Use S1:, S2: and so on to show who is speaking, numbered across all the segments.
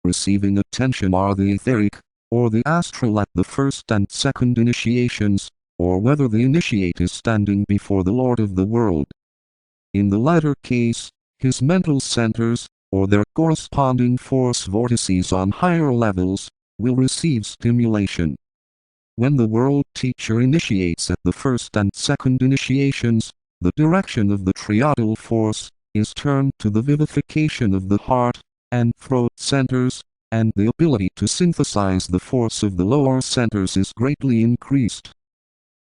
S1: receiving attention are the etheric, or the astral at the first and second initiations, or whether the initiate is standing before the Lord of the world. In the latter case, his mental centers, or their corresponding force vortices on higher levels, will receive stimulation. When the world teacher initiates at the first and second initiations, the direction of the triodal force is turned to the vivification of the heart and throat centers, and the ability to synthesize the force of the lower centers is greatly increased.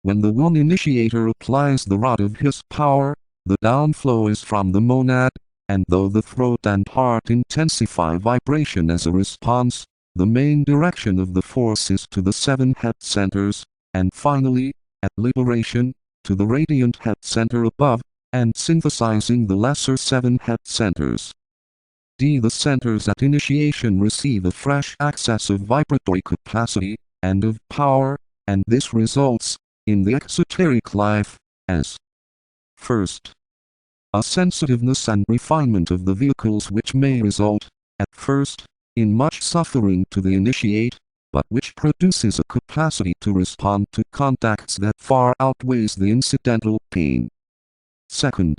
S1: When the one initiator applies the rod of his power, the downflow is from the monad, and though the throat and heart intensify vibration as a response, the main direction of the force is to the 7 head centers, and finally, at liberation, to the radiant head center above, and synthesizing the lesser 7 head centers. The centers at initiation receive a fresh access of vibratory capacity, and of power, and this results, in the exoteric life, as first, a sensitiveness and refinement of the vehicles which may result, at first, in much suffering to the initiate, but which produces a capacity to respond to contacts that far outweighs the incidental pain. Second,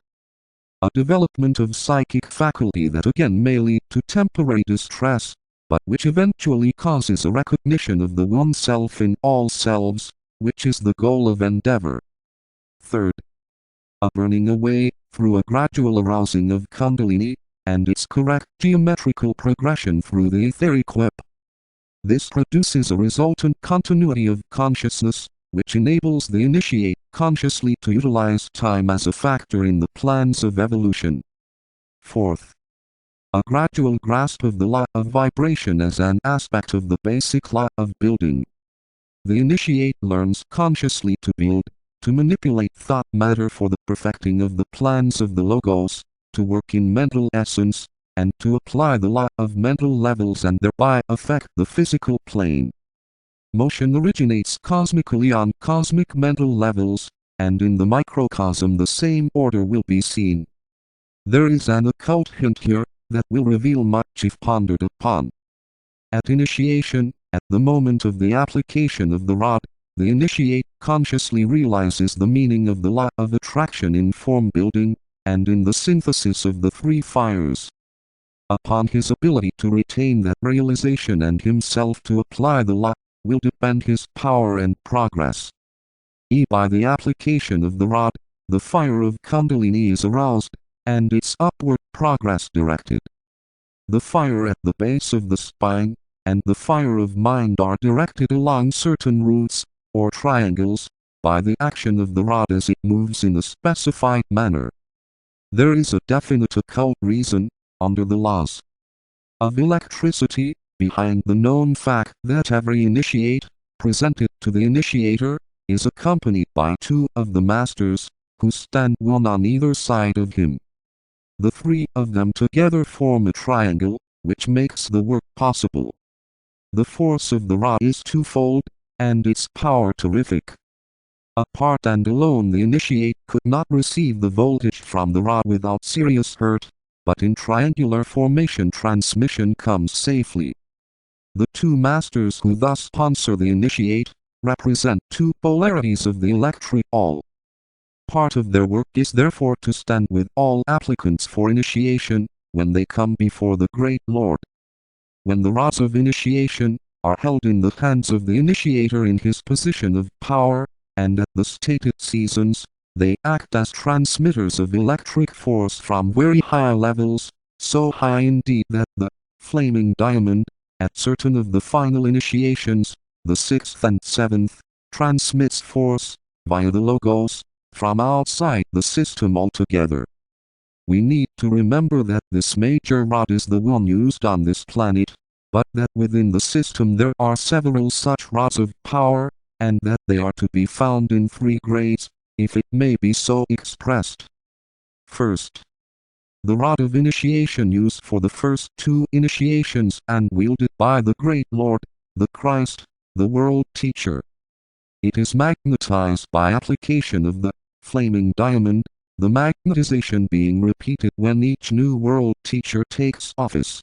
S1: a development of psychic faculty that again may lead to temporary distress, but which eventually causes a recognition of the one self in all selves, which is the goal of endeavor. Third, a burning away, through a gradual arousing of Kundalini, and its correct geometrical progression through the etheric web. This produces a resultant continuity of consciousness, which enables the initiate consciously to utilize time as a factor in the plans of evolution. Fourth, a gradual grasp of the law of vibration as an aspect of the basic law of building. The initiate learns consciously to build, to manipulate thought matter for the perfecting of the plans of the logos, to work in mental essence, and to apply the law of mental levels and thereby affect the physical plane. Motion originates cosmically on cosmic mental levels, and in the microcosm the same order will be seen. There is an occult hint here, that will reveal much if pondered upon. At initiation, at the moment of the application of the rod, the initiate consciously realizes the meaning of the law of attraction in form building, and in the synthesis of the 3 fires. Upon his ability to retain that realization and himself to apply the law, will depend his power and progress. By the application of the rod, the fire of Kundalini is aroused, and its upward progress directed. The fire at the base of the spine, and the fire of mind are directed along certain routes, or triangles, by the action of the rod as it moves in a specified manner. There is a definite occult reason, under the laws of electricity, behind the known fact that every initiate, presented to the initiator, is accompanied by 2 of the masters, who stand one on either side of him. The 3 of them together form a triangle, which makes the work possible. The force of the rod is twofold, and its power terrific. Apart and alone the initiate could not receive the voltage from the rod without serious hurt, but in triangular formation transmission comes safely. The 2 masters who thus sponsor the initiate, represent 2 polarities of the electric all. Part of their work is therefore to stand with all applicants for initiation, when they come before the Great Lord. When the rods of initiation are held in the hands of the initiator in his position of power, and at the stated seasons, they act as transmitters of electric force from very high levels, so high indeed that the flaming diamond, at certain of the final initiations, the 6th and 7th, transmits force, via the logos, from outside the system altogether. We need to remember that this major rod is the one used on this planet, but that within the system there are several such rods of power, and that they are to be found in 3 grades, if it may be so expressed. First, the rod of initiation used for the first 2 initiations and wielded by the Great Lord, the Christ, the World Teacher. It is magnetized by application of the flaming diamond, the magnetization being repeated when each new World Teacher takes office.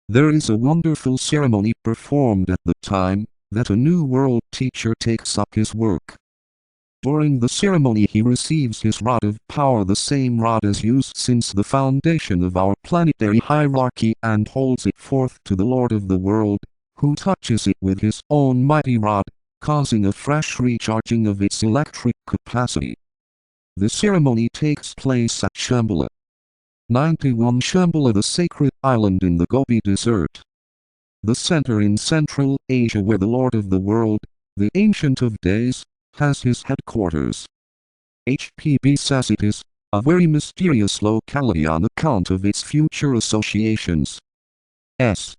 S1: There is a wonderful ceremony performed at the time that a new world teacher takes up his work. During the ceremony he receives his rod of power, the same rod as used since the foundation of our planetary hierarchy, and holds it forth to the Lord of the world, who touches it with his own mighty rod, causing a fresh recharging of its electric capacity. The ceremony takes place at Shambhala. 91 Shambhala, the sacred island in the Gobi Desert. The center in Central Asia where the Lord of the world, the Ancient of Days, has his headquarters. HPB says it is a very mysterious locality on account of its future associations. S.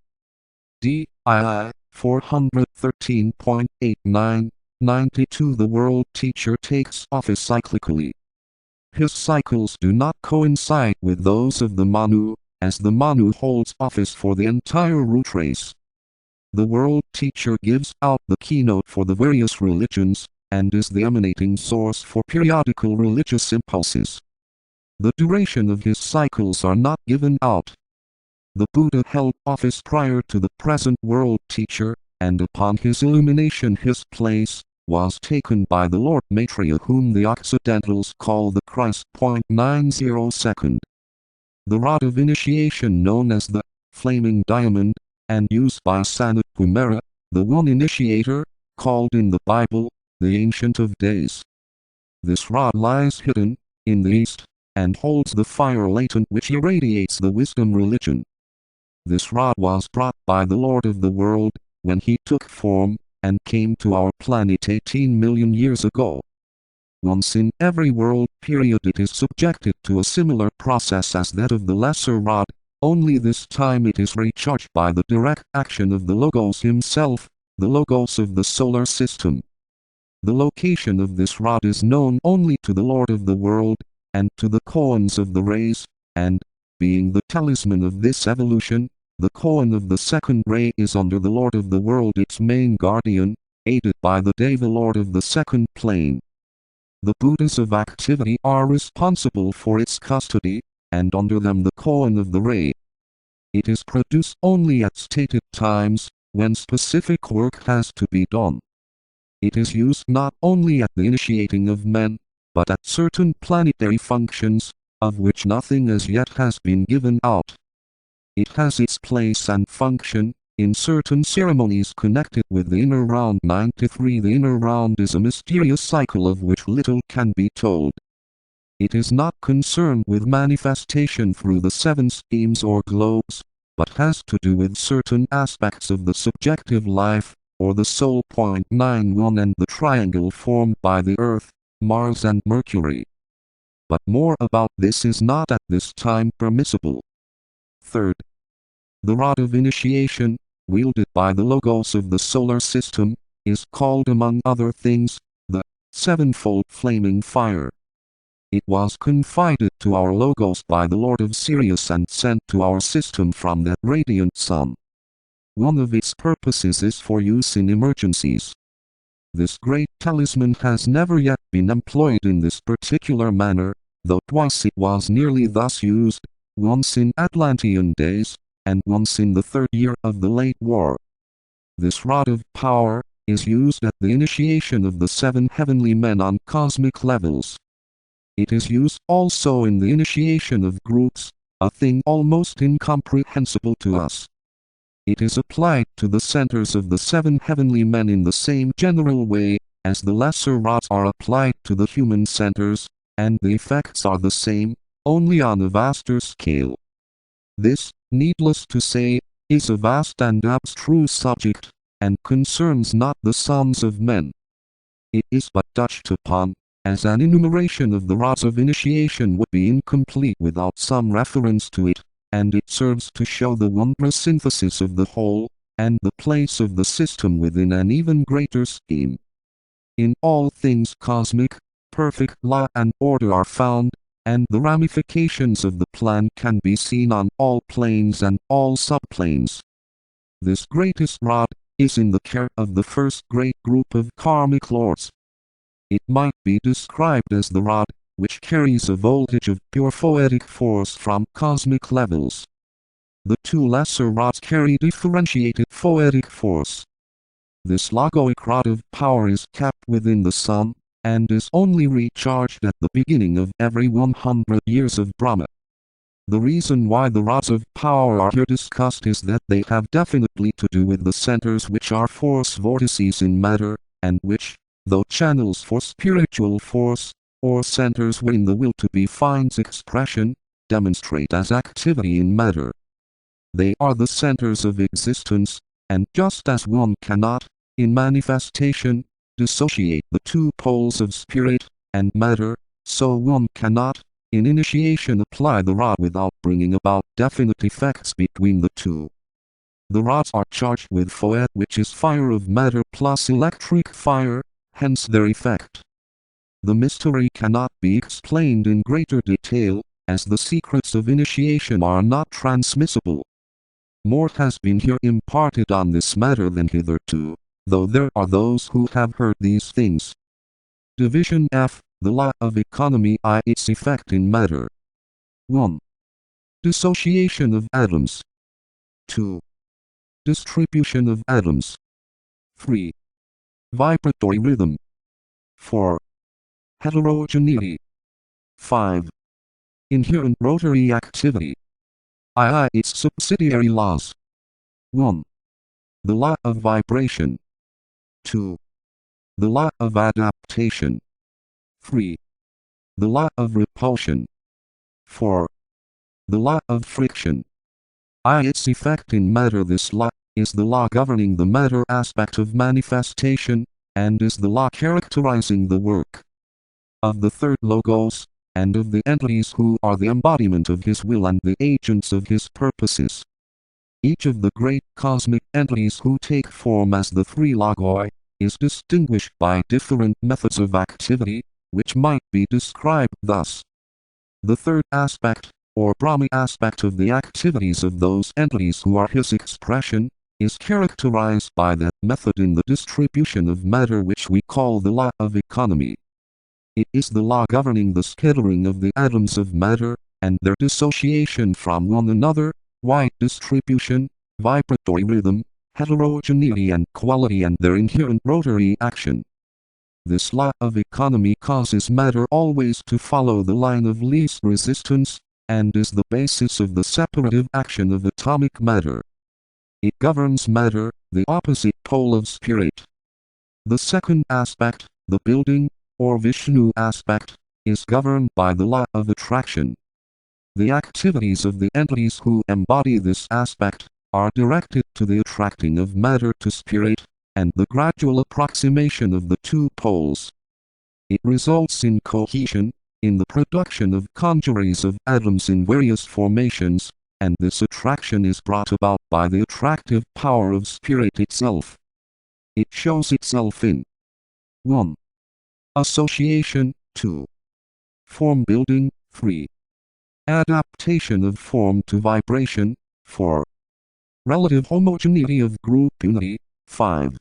S1: D. II 413.89, 92. The world teacher takes office cyclically. His cycles do not coincide with those of the Manu, as the Manu holds office for the entire root race. The world teacher gives out the keynote for the various religions, and is the emanating source for periodical religious impulses. The duration of his cycles are not given out. The Buddha held office prior to the present world teacher, and upon his illumination his place was taken by the Lord Maitreya, whom the Occidentals call the Christ. 90 second. The rod of initiation known as the flaming diamond, and used by Sanat Kumara, the one initiator, called in the Bible, the Ancient of Days. This rod lies hidden, in the east, and holds the fire latent which irradiates the wisdom religion. This rod was brought by the Lord of the world, when he took form, and came to our planet 18 million years ago. Once in every world period it is subjected to a similar process as that of the lesser rod, only this time it is recharged by the direct action of the Logos himself, the Logos of the solar system. The location of this rod is known only to the Lord of the world, and to the koans of the rays, and, being the talisman of this evolution, the koan of the second ray is under the Lord of the world its main guardian, aided by the Deva Lord of the second plane. The Buddhas of activity are responsible for its custody, and under them the koan of the ray. It is produced only at stated times, when specific work has to be done. It is used not only at the initiating of men, but at certain planetary functions, of which nothing as yet has been given out. It has its place and function in certain ceremonies connected with the inner round. 93. The inner round is a mysterious cycle of which little can be told. It is not concerned with manifestation through the seven schemes or globes, but has to do with certain aspects of the subjective life, or the soul. 91 and the triangle formed by the Earth, Mars and Mercury. But more about this is not at this time permissible. Third, the rod of initiation, wielded by the Logos of the solar system, is called among other things, the sevenfold flaming fire. It was confided to our Logos by the Lord of Sirius and sent to our system from that radiant sun. One of its purposes is for use in emergencies. This great talisman has never yet been employed in this particular manner, though twice it was nearly thus used, once in Atlantean days, and once in the third year of the late war. This rod of power is used at the initiation of the seven heavenly men on cosmic levels. It is used also in the initiation of groups, a thing almost incomprehensible to us. It is applied to the centers of the seven heavenly men in the same general way as the lesser rods are applied to the human centers, and the effects are the same, only on a vaster scale. This, needless to say, is a vast and abstruse subject, and concerns not the sons of men. It is but touched upon, as an enumeration of the rods of initiation would be incomplete without some reference to it, and it serves to show the wondrous synthesis of the whole, and the place of the system within an even greater scheme. In all things cosmic, perfect law and order are found, and the ramifications of the plan can be seen on all planes and all subplanes. This greatest rod is in the care of the first great group of karmic lords. It might be described as the rod which carries a voltage of pure poetic force from cosmic levels. The two lesser rods carry differentiated phoetic force. This logoic rod of power is kept within the sun, and is only recharged at the beginning of every 100 years of Brahma. The reason why the rods of power are here discussed is that they have definitely to do with the centers which are force vortices in matter, and which, though channels for spiritual force, or centers wherein the will to be finds expression, demonstrate as activity in matter. They are the centers of existence, and just as one cannot, in manifestation, dissociate the two poles of spirit and matter, so one cannot, in initiation, apply the rod without bringing about definite effects between the two. The rods are charged with phoet, which is fire of matter plus electric fire, hence their effect. The mystery cannot be explained in greater detail, as the secrets of initiation are not transmissible. More has been here imparted on this matter than hitherto, though there are those who have heard these things. Division F. The law of economy I. Its effect in matter. 1. Dissociation of atoms. 2. Distribution of atoms. 3. Vibratory rhythm. 4. Heterogeneity. 5. Inherent rotary activity. II. Its subsidiary laws. 1. The law of vibration. 2. The law of adaptation. 3. The law of repulsion. 4. The law of friction. I. Its effect in matter. This law is the law governing the matter aspect of manifestation, and is the law characterizing the work of the third logos, and of the entities who are the embodiment of his will and the agents of his purposes. Each of the great cosmic entities who take form as the three logoi is distinguished by different methods of activity, which might be described thus. The third aspect, or Brahmi aspect of the activities of those entities who are his expression, is characterized by that method in the distribution of matter which we call the law of economy. It is the law governing the scattering of the atoms of matter, and their dissociation from one another, wide distribution, vibratory rhythm, heterogeneity and quality, and their inherent rotary action. This law of economy causes matter always to follow the line of least resistance, and is the basis of the separative action of atomic matter. It governs matter, the opposite pole of spirit. The second aspect, the building, or Vishnu aspect, is governed by the law of attraction. The activities of the entities who embody this aspect are directed to the attracting of matter to spirit, and the gradual approximation of the two poles. It results in cohesion, in the production of congeries of atoms in various formations, and this attraction is brought about by the attractive power of spirit itself. It shows itself in 1. Association. 2. Form building. 3. Adaptation of form to vibration. 4. Relative homogeneity of group unity. 5.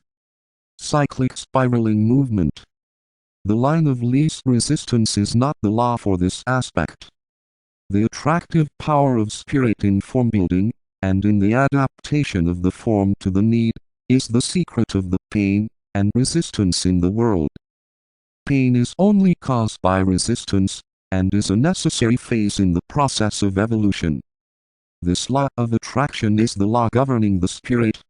S1: Cyclic spiraling movement. The line of least resistance is not the law for this aspect. The attractive power of spirit in form building, and in the adaptation of the form to the need, is the secret of the pain and resistance in the world. Pain is only caused by resistance, and is a necessary phase in the process of evolution. This law of attraction is the law governing the spirit,